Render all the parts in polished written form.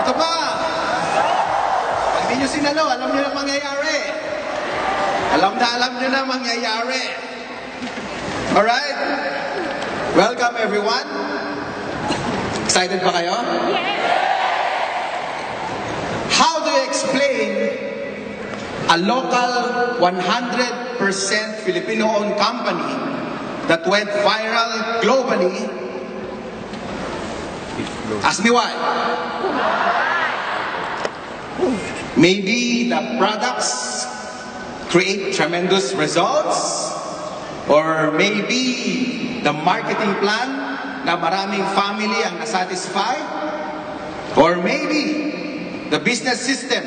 Ito pa. Pag hindi nyo sinalo, alam nyo na mangyayari. Alam nyo na mangyayari. Alright? Welcome everyone. Excited ba kayo? How do you explain a local 100% Filipino-owned company that went viral globally? Ask me why. Maybe the products create tremendous results, or maybe the marketing plan na maraming family ang nasatisfy, or maybe the business system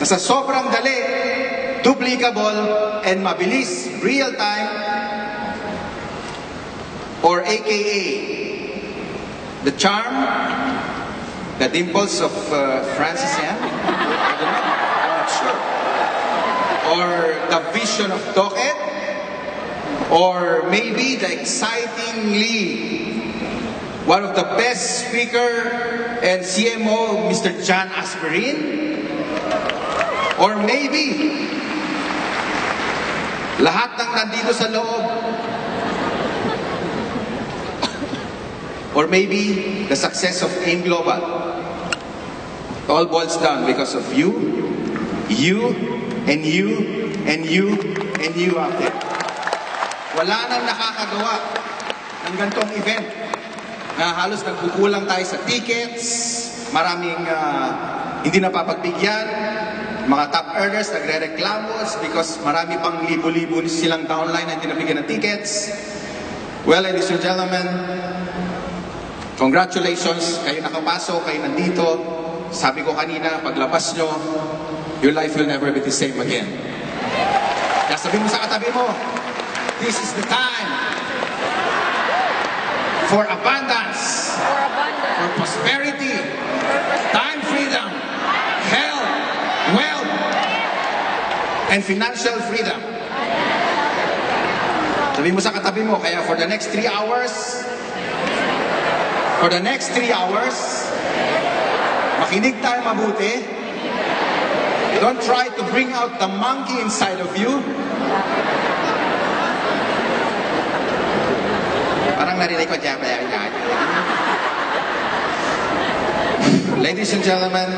na sa sobrang dali, duplicable, and mabilis, real time, or AKA the charm, the dimples of Francis Yan? I don't know. I'm not sure. Or the vision of Doket? Or maybe the excitingly one of the best speaker and CMO, Mr. John Asperin? Or maybe lahat ng nandito sa loob? Or maybe the success of AIM Global? It all boils down because of you, and you, and you, and you out there. Wala nang nakakagawa ng ganitong event na halos nagkukulang tayo sa tickets, maraming hindi napapagbigyan, mga top earners nagre-reklamo because marami pang libo-libo silang downline na hindi nabigyan ng tickets. Well, ladies and gentlemen, congratulations, kayo nakapasok, kayo nandito. Sabi ko kanina, paglabas nyo, your life will never be the same again. Kaya sabi mo sa katabi mo, this is the time for abundance, for prosperity, time freedom, health, wealth, and financial freedom. Sabi mo sa katabi mo, kaya for the next 3 hours, makinig tayo mabuti. Don't try to bring out the monkey inside of you. Parang narinig ko dyan. Ladies and gentlemen,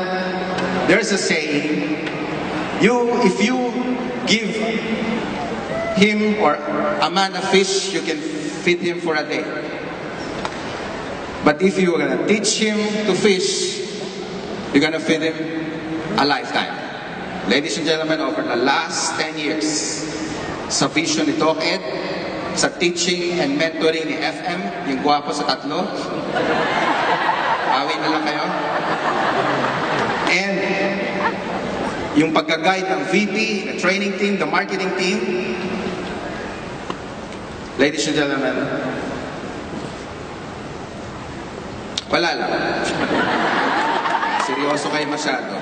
there's a saying, if you give him or a man a fish, you can feed him for a day. But if you're going to teach him to fish, you're going to feed him a lifetime. Ladies and gentlemen, over the last 10 years, sa vision ni DocEd, sa teaching and mentoring ni FM, yung gwapo sa tatlo, awin na lang kayo. And yung pagka-guide ng VP, the training team, the marketing team, ladies and gentlemen, wala lang. Seryoso kayo masyado.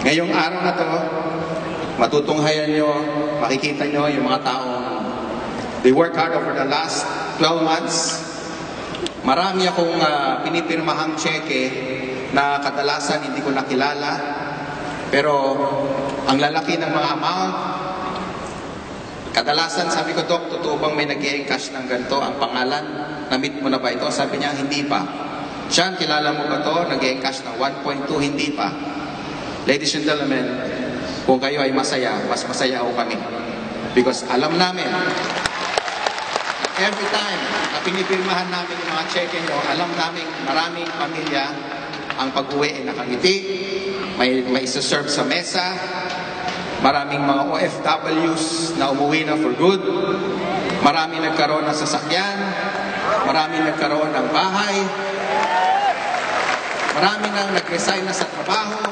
Ngayong araw na to, matutunghayan nyo, makikita nyo yung mga tao. They work hard over the last 12 months. Marami akong pinipirmahang cheque na kadalasan hindi ko nakilala. Pero ang lalaki ng mga amount, kadalasan sabi ko, Dok, totoo bang may nag-e-encash ng ganito? Ang pangalan, na-meet mo na ba ito? Sabi niya, hindi pa. Sean, kilala mo ba ito? Nag-e-encash ng 1.2, hindi pa. Ladies and gentlemen, kung kayo ay masaya, mas masaya ako kami. Because alam namin, every time na pinipirmahan namin yung mga cheque nyo, alam namin maraming pamilya ang pag-uwi ay nakangiti, may isa-serve sa mesa, maraming mga OFWs na umuwi na for good, maraming nagkaroon ng sasakyan, maraming nagkaroon ng bahay, maraming nang nag-resign na sa trabaho,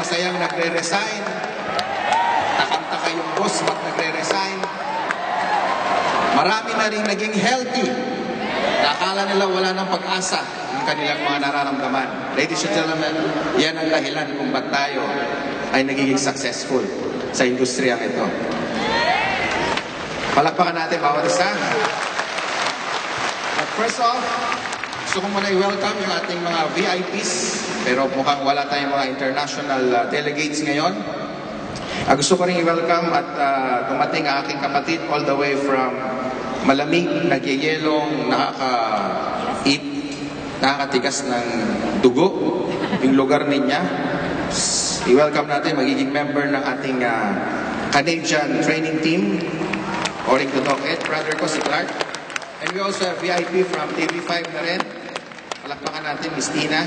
masayang nagre-resign, takang-taka yung boss pag nagre-resign, marami na rin naging healthy, nakala nila wala ng pag-asa yung kanilang mga nararamdaman. Ladies and gentlemen, yan ang dahilan kung ba't tayo ay nagiging successful sa industriyang ito. Palakpakan natin bawat isa. First off, gusto ko muna i-welcome yung ating mga VIPs, pero mukhang wala tayong mga international delegates ngayon. Gusto ko rin i-welcome at dumating ang aking kapatid all the way from malamig, nagyayelong, nakakatigas ng dugo, yung lugar niya. I-welcome natin, magiging member ng ating Canadian training team, Oring Dudokit, brother ko si Clark. And we also have VIP from TV5 na rin. Palakpakan natin, Miss Tina.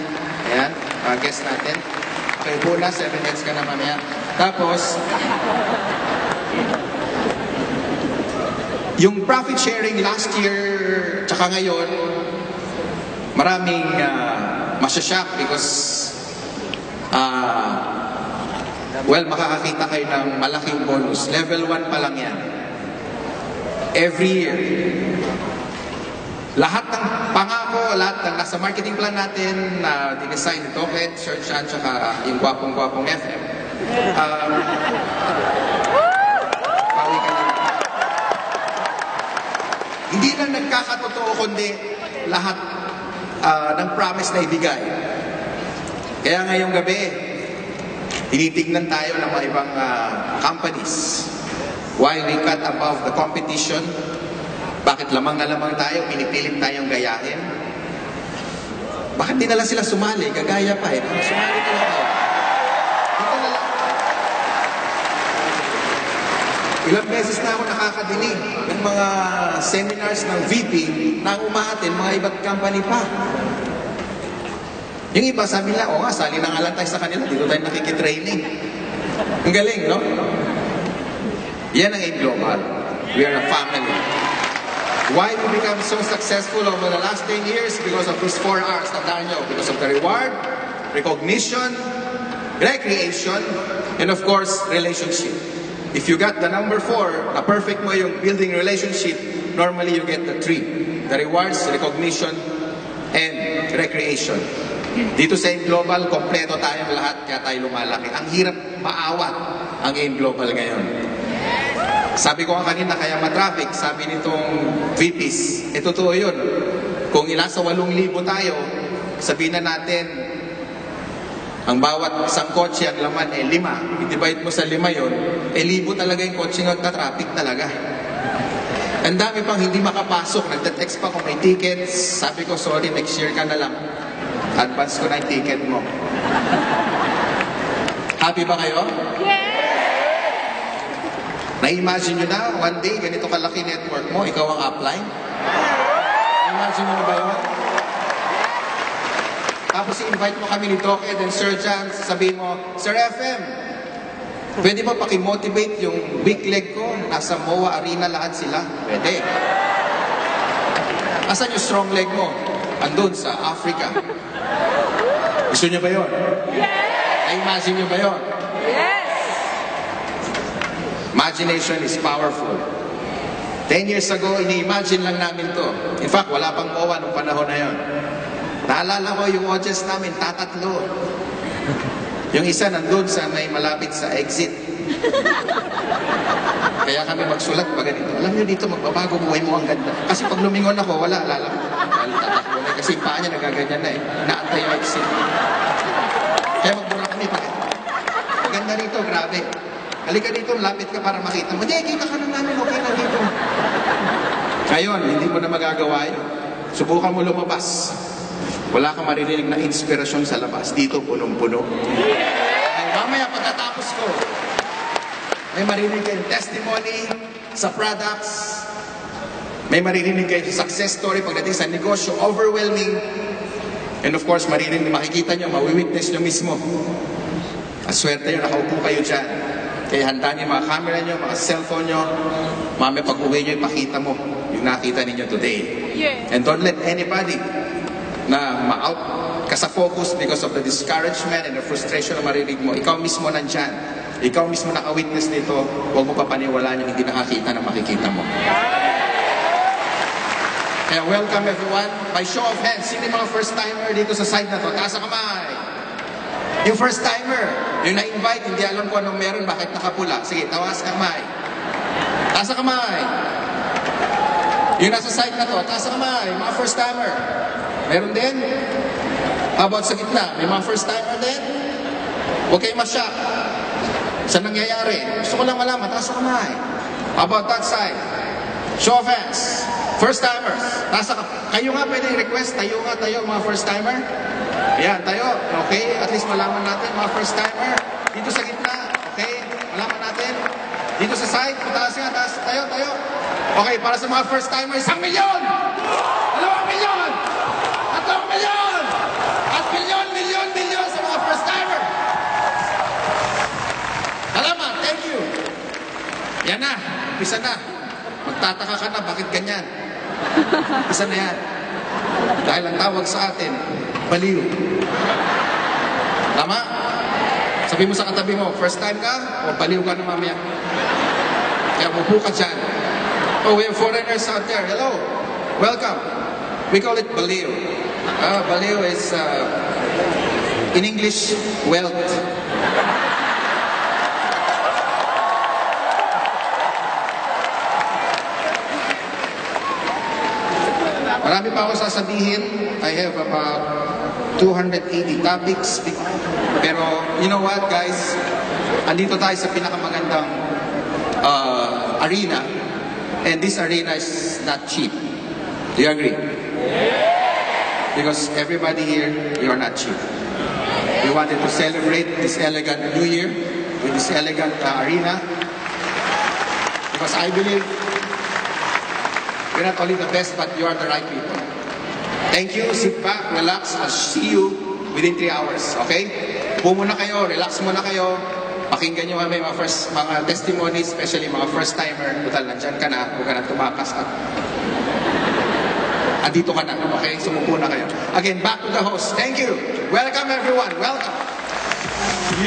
Ayan, guest natin. Okay, Buna, 7 heads ka na mamaya. Tapos, yung profit sharing last year, tsaka ngayon, maraming masyashock because, well, makakakita kayo ng malaking bonus. Level 1 pa lang yan. Every year. Lahat ng pangako, lahat ng nasa marketing plan natin na dinesign ni Toket, Sir Chan, tsaka yung gwapong-gwapong FM. Pawi ka lang. Hindi lang nagkakatotoo, kundi lahat ng promise na ibigay. Kaya ngayong gabi, tinitignan tayo ng mga ibang companies. Why we cut above the competition? Bakit lamang na lamang tayo, pinipilit tayong gayahin? Bakit di na lang sila sumali? Gagaya pa eh. Sumali ka lang tayo. Dito na lang. Ilang beses na ako nakakadinig ng mga seminars ng VP na umaatin mga iba't company pa. Yung iba sabi nila, nga, sali na nga lang tayo sa kanila, dito tayo nakikitraining. Ang galing, no? Yan ang AIM Global. We are a family. Why we become so successful over the last 10 years? Because of these 4 R's na dahil nyo. Because of the reward, recognition, recreation, and of course, relationship. If you got the number 4, na perfect mo yung building relationship, normally you get the 3. The rewards, recognition, and recreation. Dito sa AIM Global, kompleto tayong lahat, kaya tayo lumalaki. Ang hirap maawat ang AIM Global ngayon. Sabi ko nga kanina, kaya matraffic, sabi nitong VPs, totoo yun. Kung nasa 8,000 tayo, sabihin na natin, ang bawat isang kotse, ang laman 5. I-divide mo sa 5 yun, 1,000 talaga yung kotse na traffic talaga. Ang dami pang hindi makapasok, nagte-text pa kung may tickets. Sabi ko, sorry, next year ka na lang. Advance ko na yung ticket mo. Happy ba kayo? Yeah! Na-imagine nyo na, one day, ganito kalaki network mo, ikaw ang upline? Na-imagine nyo na ba yun? Tapos i-invite mo kami ni Doc Ed and Sir Jan, sabihin mo, Sir FM, pwede ba pakimotivate yung weak leg ko? Nasa MOA Arena lahat sila? Pwede. Asan yung strong leg mo? Andun sa Africa. Gusto nyo ba yun? Yes! Na-imagine nyo ba yun? Yes! Imagination is powerful. 10 years ago, ini-imagine lang namin to. In fact, wala pang MOA nung panahon na yun. Naalala ko yung audience namin, tatatlo. Yung isa nandun sa may malapit sa exit. Kaya kami magsulat pa ganito. Alam nyo dito, magbabago buhay mo ang ganda. Kasi pag lumingon ako, wala, lalang. Tatakbo na. Kasi paa niya nagaganyan na eh. Naantay yung exit. Kaya magbura kami pag maganda rito, grabe. Halika dito, lapit ka para makita mo. Hindi, kita ka na namin, okay na dito. Ngayon, hindi mo na magagawa yun. Subukan mo lumabas. Wala kang maririnig na inspirasyon sa labas. Dito, punong-puno. Ay, mamaya pagkatapos ko, may maririnig kayong testimony sa products. May maririnig kayo sa success story pagdating sa negosyo, overwhelming. And of course, maririnig, makikita nyo, mawi-witness nyo mismo. Aswerte nyo, nakaupo kayo dyan. Kaya handa niyo mga camera niyo, mga cellphone niyo. Mamaya pag-uwi niyo, ipakita mo yung nakita ninyo today. Yeah. And don't let anybody na ma-out ka sa focus because of the discouragement and the frustration na marinig mo. Ikaw mismo nandyan. Ikaw mismo naka-witness nito. Huwag mo papaniwalaan yung hindi nakakita na makikita mo. Kaya welcome everyone. By show of hands, sino yung mga first-timer dito sa side na to? Taas ang kamay. Yung first timer, yung na-invite, hindi alam ko anong meron, bakit nakapula. Sige, tawas kamay. Taas ang kamay. Yung nasa side na to, taas ang kamay, mga first timer. Meron din? How about sa gitna? May mga first timer din? Huwag kayong masyak. Sa nangyayari? Gusto ko lang malaman, taas ang kamay. How about that side? Show of hands. First timers. Kayo nga pwedeng request, tayo nga tayo, mga first timer. Ayan, tayo. Okay, at least malaman natin, mga first timer. Dito sa gitna, okay, malaman natin. Dito sa side, taas nga, taas. Tayo, tayo. Okay, para sa mga first timers, 1 milyon! 2 milyon! 3 milyon! At milyon sa mga first timer. Salamat, thank you. Yan na, umpisa na. Magtataka ka na, bakit ganyan? Umpisa na yan. Dahil ang tawag sa atin, baliw. Tama? Sabi mo sa katabi mo, first time ka, o baliw ka na mamaya. Kaya upo ka dyan. Oh, we have foreigners out there. Hello. Welcome. We call it baliw. Baliw is, in English, wealth. Marami pa ako sasabihin. I have about 280 topics. Pero, you know what, guys? Andito tayo sa pinakamagandang arena. And this arena is not cheap. Do you agree? Because everybody here, you are not cheap. We wanted to celebrate this elegant New Year with this elegant arena. Because I believe you're not only the best, but you are the right people. Thank you. Sit back, relax. I'll see you within 3 hours. Okay? Upo muna kayo, relax muna kayo. Pakinggan nyo kami mga testimonies, especially mga first timer. Total, nandyan ka na. Huwag ka na tumakas. Andito ka na. Okay? Sumupo na kayo. Again, back to the host. Thank you. Welcome everyone. Welcome.